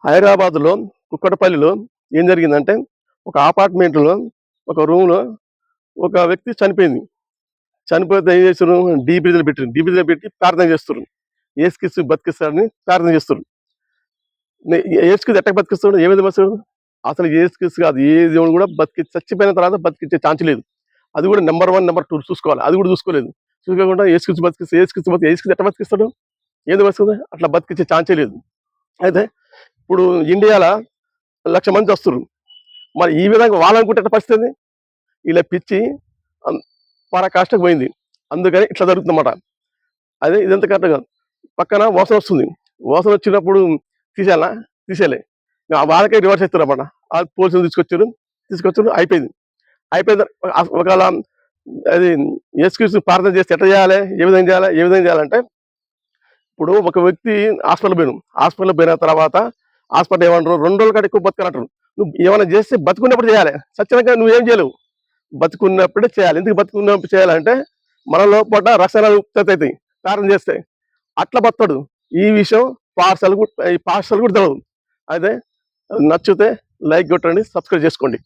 హైదరాబాద్‌లో కుక్కటపల్లిలో ఏం జరిగిందంటే, ఒక అపార్ట్‌మెంట్‌లో ఒక రూమ్‌లో ఒక వ్యక్తి చనిపోయింది. చనిపోతే ఏం చేస్తుర్రు? డీపీటీలో పెట్టిర్రు. డీపీటీలో పెట్టి ప్రార్థన చేస్తుర్రు. యేసుక్రీస్తు బతికిస్తాడని ప్రార్థన చేస్తుర్రు. యేసుక్రీస్తు ఎట్లా బతికిస్తాడు? ఏ విధంగా బతికిస్తాడు? అసలు యేసుక్రీస్తు కాదు. ఏ దేవుడు కూడా చచ్చిపోయిన తర్వాత బతికించే ఛాన్స్ లేదు. అది కూడా నంబర్ 1, నంబర్ 2 చూసుకోవాలి. అది కూడా చూసుకోలేదు. చూసుకోకుండా యేసుక్రీస్తు ఎట్లా బతికిస్తాడు? ఏంది బతికిస్తుంది? అట్లా బతికించే ఛాన్సే లేదు. అయితే ఇప్పుడు ఇండియాలో 1,00,000 మంది చస్తుర్రు. మరి ఈ విధంగా వాళ్ళనుకుంటే ఎట్లా పరిస్థితి? ఇలా పిచ్చి అం పరాకాష్ఠకు పోయింది. అందుకని ఇట్లా జరుగుతుందన్నమాట. అదే ఇదంతా కరెక్ట్ కాదు. పక్కన వాసన వస్తుంది. వాసన వచ్చినప్పుడు తీసేయాలా? తీసేయలే. వాళ్ళకే రివర్స్ చేస్తారన్నమాట. పోలీసులు తీసుకొచ్చారు అయిపోయింది. అయిపోయిన ఒకవేళ అది యేసుక్రీస్తు ప్రార్థన చేస్తే ఎట్లా చేయాలి? ఏ విధంగా చేయాలి? ఏ విధంగా చేయాలంటే, ఇప్పుడు ఒక వ్యక్తి హాస్పిటల్‌కి పోయిన తర్వాత హాస్పిటల్ ఏమంటారు? 2 రోజుల కంటే ఎక్కువ బతకనంటారు. నువ్వు ఏమైనా చేస్తే బతికున్నప్పుడు చేయాలి. సచ్చినాక నువ్వేం చేయలేవు. బతికున్నప్పుడే చేయాలి. ఎందుకు బతికున్నప్పుడు చేయాలంటే, మన లోపట రసాయనాలు ఉత్పత్తి అవుతాయి ప్రార్థన చేస్తే. అట్లా బతకడు. ఈ విషయం ఈ పాస్టర్లు కూడా తెలవదు. అయితే నచ్చితే లైక్ కొట్టండి, సబ్స్క్రైబ్ చేసుకోండి.